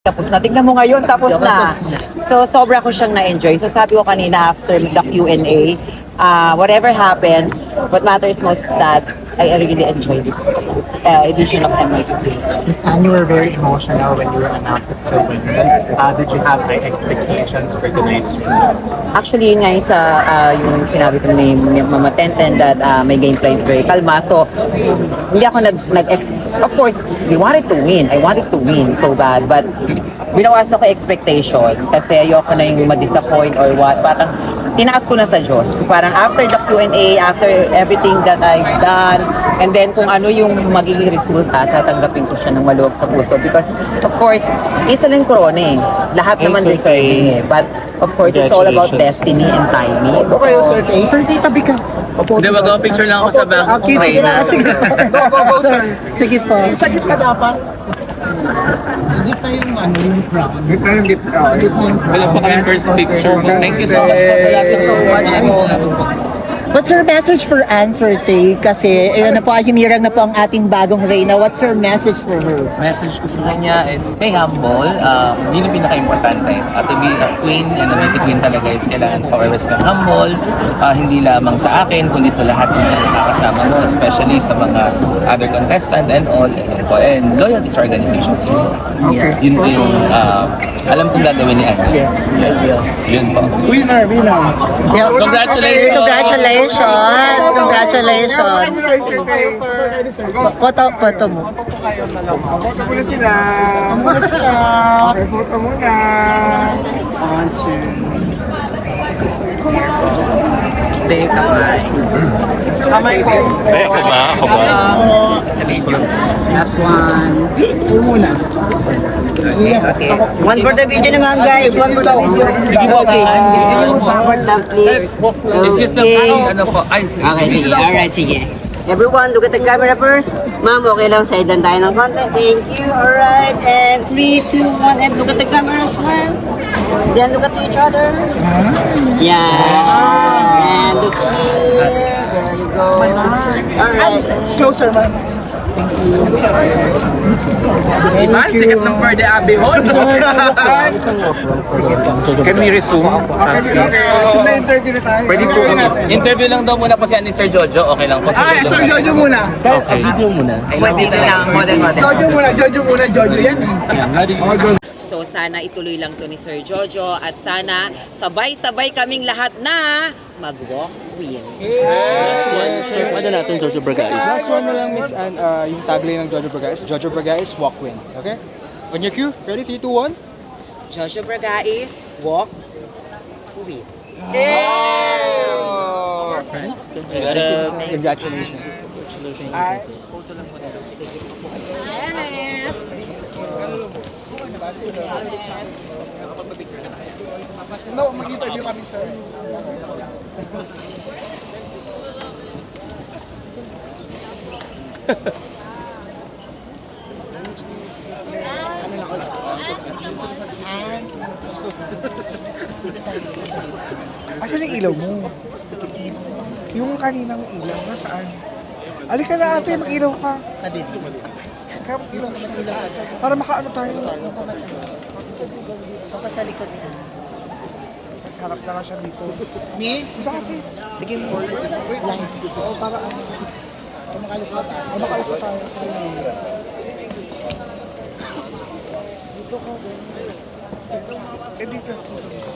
Tapos na, tingnan mo ngayon, tapos na. So, sobra ko siyang na-enjoy. So, sabi ko kanina after the Q&A, whatever happens, what matters most is that I really enjoyed this edition of MYK. Miss Anne, you were very emotional when you were announced as the winner. Did you have high expectations for tonight's result? Actually, yun nga yung sinabi ko ni Mama Tenten that my gameplay is very kalma. So, hindi ako of course, we wanted to win. I wanted to win so bad. But, binawas ako expectation kasi ayoko na yung ma-disappoint or what. Parang, tinaas ko na sa Diyos. Parang after the Q&A, after everything that I've done, and then kung ano yung magiging resulta, tatanggapin ko siya ng maluwag sa puso. Because, of course, isa lang corona eh. Lahat naman deserving eh. But, of course, it's all about destiny and timing. Okay, Sir Tay. Sir Tay, tabi ka. Hindi, mag-picture lang ako sa Bangkok Trainer. Go, sir. Sige po. Sa gitna dapat. Gitna yung yung crown. Gitna yung Wala pa kayong first picture mo. Thank you so much po sa lahat ng support. Maraming salamat po. What's your message for Answer Tay? Kasi na po, hinirang na po ang ating bagong Reyna. What's your message for her? Message ko sa kanya is stay humble. Yun yung pinaka-importante. To be a queen and a beauty queen talaga is kailangan ka always kang humble. Hindi lamang sa akin, kundi sa lahat ng mga nakakasama mo, especially sa mga other contestant and all. And loyalty sa organization. Yun po yung alam kong gagawin ni Anne. Yes, I will. Yun po. Winner. Congratulations! Congratulations! Congratulations! Photo mo. Photo muna sila. Okay, photo muna. 1, 2. Stay kamay. Kamay ko. Ako ba? Last one. Muna. One for the video naman guys, one for the video. Okay. Backward lang please. It's just a ano po. Ay, Okay, sige. Alright, sige. Everyone, look at the camera first. Ma'am, okay lang. Side lang tayo ng konti. Thank you. Alright. And 3, 2, 1. And look at the camera as well. Then look at each other. Yeah. And look here. There you go. Alright. Closer, ma'am. Iman, sikat ng Verde Abihon. Can we resume? Interview na tayo. Pwede po. Interview lang daw muna po si ni Sir Jojo. Okay lang po. Sir Jojo muna. Okay. Video muna. Video lang, model. Jojo yan. So sana ituloy lang to ni Sir Jojo at sana sabay-sabay kaming lahat na mag-walk win. Ano natin, Jojo Bragais? Last one na lang, Miss Anne, yung tagline ng Jojo Bragais. Jojo Bragais, walk win. Okay? On your cue, ready? 3, 2, 1. Jojo Bragais, walk win. Congratulations. No, mag-interview kami, sir. Asan yung ilaw mo? Yung kaninang ilaw, nasaan? Alika na ate, mag-ilaw ka. Kaya mag-ilaw ka. Para makaano tayo. Sa likod niya. Mas harap na lang siya dito. Me? Bakit? Sige mo. Para ano? Kumakalis na tayo. Makalas na tayo. Dito ka. Dito.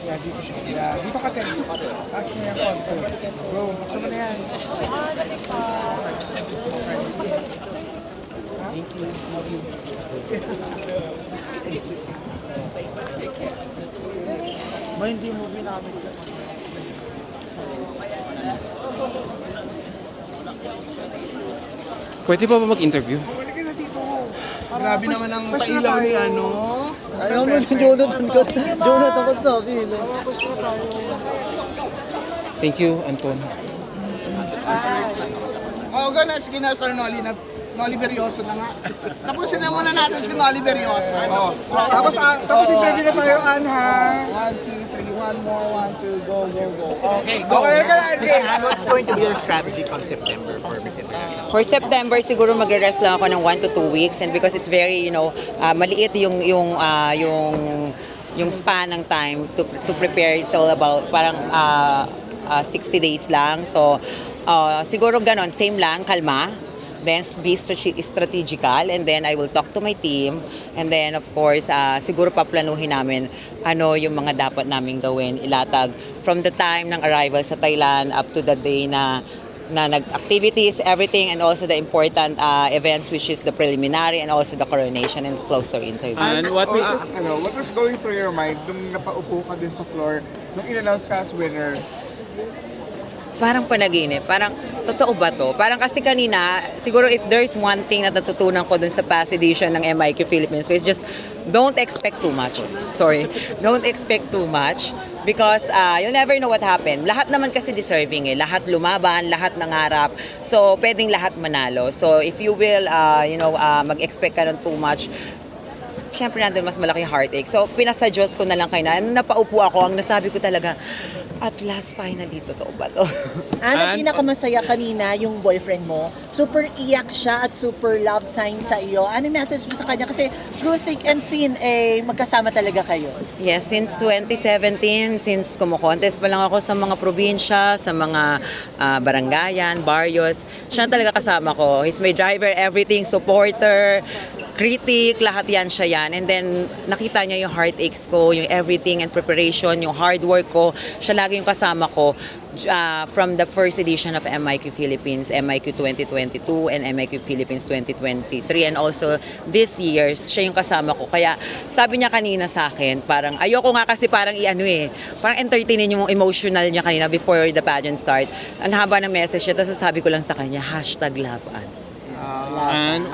Yeah, dito siya. Yeah, dito ka tayo. Taas mo yan konti. Bro, buksan mo na yan. Thank you. Hindi mo ginamit yan. Pwede pa ba mag-interview? Halika na dito. Grabe naman ang pwesto na pailaw ni tayo. ano. Ayaw mo ng Jonathan ko. Jonathan ko sabi. Pwesto na tayo. Thank you, Anton. Gana, sige na, Sir Noli Berioso na nga. Tapusin na muna natin si Noli Berioso. Tapos interview na tayo, Ann, ha? 1, 2, 3, 1, one more, 1, 2, go, go, go. Okay, go. Okay, ka na, Miss Anne, what's going to be your strategy come September for Miss International? For September, siguro magre-rest lang ako ng 1 to 2 weeks, and because it's very, maliit yung span ng time to prepare. It's all about parang 60 days lang. So, siguro ganon, same lang, kalma. Then be strategical, and then I will talk to my team, and then of course siguro paplanuhin namin ano yung mga dapat naming gawin, ilatag from the time ng arrival sa Thailand up to the day na nag-activities, everything, and also the important events, which is the preliminary and also the coronation and closer interview. And what what was going through your mind nung napaupo ka dun sa floor, nung in-announce ka as winner? Parang panaginip. Parang, totoo ba to? Parang kasi kanina, siguro if there's one thing na natutunan ko dun sa past edition ng MIQ Philippines, it's just, don't expect too much. Sorry. Don't expect too much. Because you'll never know what happened. Lahat naman kasi deserving eh. Lahat lumaban, lahat nangarap. So, pwedeng lahat manalo. So, if you will, mag-expect ka ng too much, syempre nandun mas malaki heartache. So, pinasa Diyos ko na lang kayo na. Nung napaupo ako, ang nasabi ko talaga, at last, finally, totoo ba to? Ang pinakamasaya kanina, yung boyfriend mo, super iyak siya at super love sign sa iyo. Ano message mo sa kanya? Kasi through thick and thin, magkasama talaga kayo. Yes, since 2017, since kumukontest pa lang ako sa mga probinsya, sa mga barangayan, barrios, siya talaga kasama ko. He's my driver, everything, supporter, critic, lahat yan siya yan. And then, nakita niya yung heartaches ko, yung everything and preparation, yung hard work ko. Siya lagi yung kasama ko from the first edition of MIQ Philippines, MIQ 2022 and MIQ Philippines 2023. And also, this year, siya yung kasama ko. Kaya, sabi niya kanina sa akin, parang, ayoko nga kasi parang parang entertainin yung emotional niya kanina before the pageant start. Ang haba ng message niya, tapos sabi ko lang sa kanya, #LoveAnn. And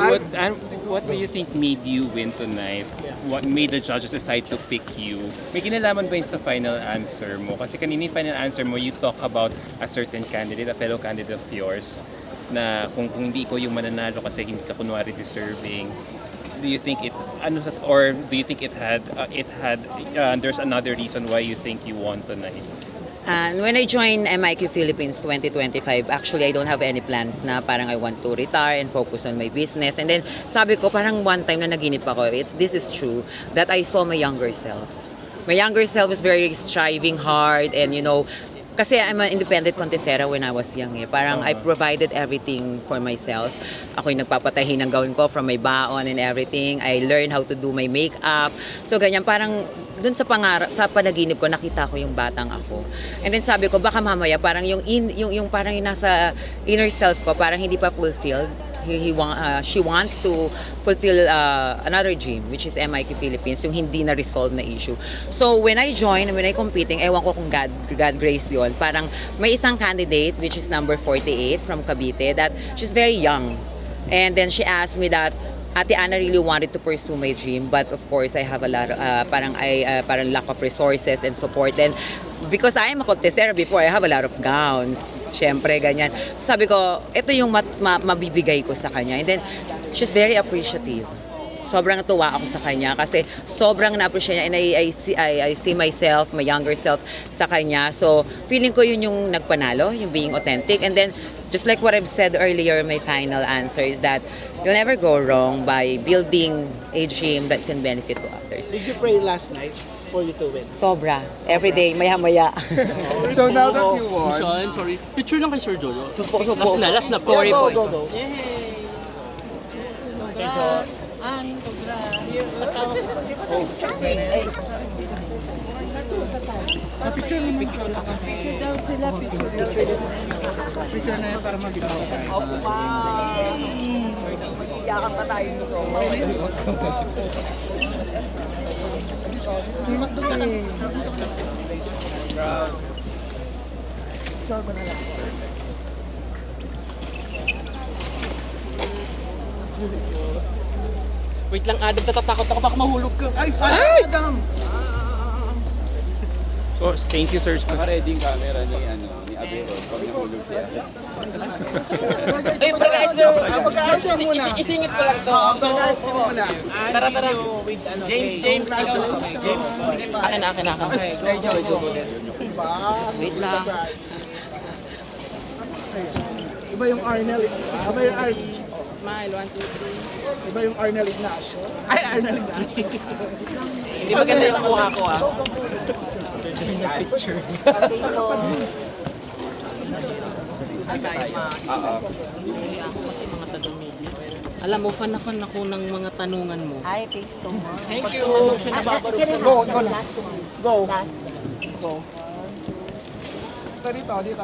what do you think made you win tonight? What made the judges decide to pick you? May kinalaman ba yun sa final answer mo? Kasi kanina yung final answer mo, you talk about a certain candidate, a fellow candidate of yours, na kung hindi ko yung mananalo kasi hindi ka kunwari deserving. Do you think it there's another reason why you think you won tonight? And when I joined MIQ Philippines 2025, actually I don't have any plans na parang I want to retire and focus on my business. And then sabi ko parang one time na naginip ako, this is true, that I saw my younger self. My younger self was very striving hard and kasi I'm an independent contestera when I was young eh. Parang I provided everything for myself. Ako yung nagpapatahi ng gown ko from my baon and everything. I learned how to do my makeup. So ganyan, parang dun sa pangarap, sa panaginip ko, nakita ko yung batang ako. And then sabi ko, baka mamaya parang yung parang yung nasa inner self ko, parang hindi pa fulfilled. She wants to fulfill another dream, which is MIQ Philippines, yung hindi na-resolve na issue. So when I competing, ewan ko kung God grace yun, parang may isang candidate, which is number 48 from Cavite, that she's very young. And then she asked me that, Ate Ana really wanted to pursue my dream, but of course I have a lot parang lack of resources and support. Then because I am a contestera before, I have a lot of gowns. Syempre ganyan. So sabi ko, ito yung mabibigay ko sa kanya. And then she's very appreciative. Sobrang tuwa ako sa kanya kasi sobrang na-appreciate niya, and I see myself, my younger self sa kanya. So feeling ko yun yung nagpanalo, yung being authentic. And then just like what I've said earlier, my final answer is that you'll never go wrong by building a dream that can benefit to others. Did you pray last night for you to win? Sobra. Every day, maya-maya. So now that you won, Sean, sorry. Picture lang kay Sir Jojo. Last na po. Sorry po. go. Iyakan pa tayo nito. Wait lang, Adam, natatakot ako baka mahulog ka. Ay, Adam! Oh, thank you, sir. Naka-ready yung camera ni, ni Abero pag nahulog siya. Ay, guys, pero Isingit ko lang to. Muna. tara. James, ikaw na. Akin. Wait lang. Iba yung Arnel. Iba yung Arnel. Smile, 1, 2, 3. Iba yung Arnel Ignacio. Ay, Arnel Ignacio. Hindi maganda yung kuha ko, ah. Alam mo, fan na fan ako ng mga tanungan mo. Ay, thank you so much. Thank you. Go, ikaw na. Go. Go.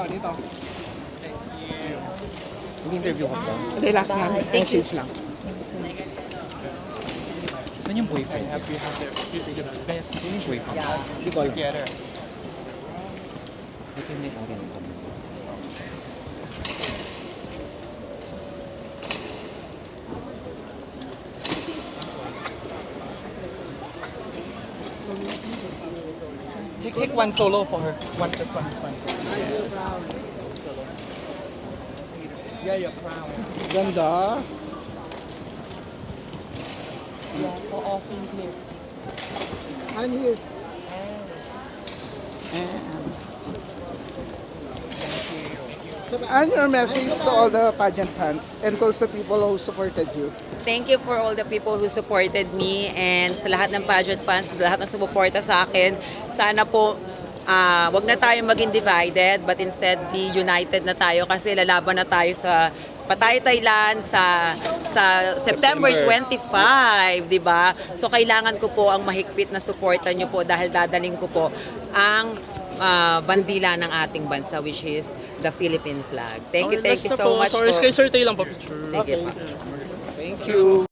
Dito. Mag-interview ka pa? Hindi, last na. Message lang. Saan yung boyfriend? Saan yung boyfriend? Hindi ko alam. Take one solo for her. One. Yeah, you're proud. Ganda. I'm here. And your message to all the pageant fans and to the people who supported you. Thank you for all the people who supported me and sa lahat ng pageant fans, sa lahat ng sumuporta sa akin. Sana po wag na tayo maging divided but instead be united na tayo kasi lalaban na tayo sa Patay Thailand sa September 25, di ba? So kailangan ko po ang mahigpit na suporta niyo po dahil dadaling ko po ang bandila ng ating bansa which is the Philippine flag. Thank you so much po. Sorry, sir, tayo lang pa picture. Sige pa. Thank you.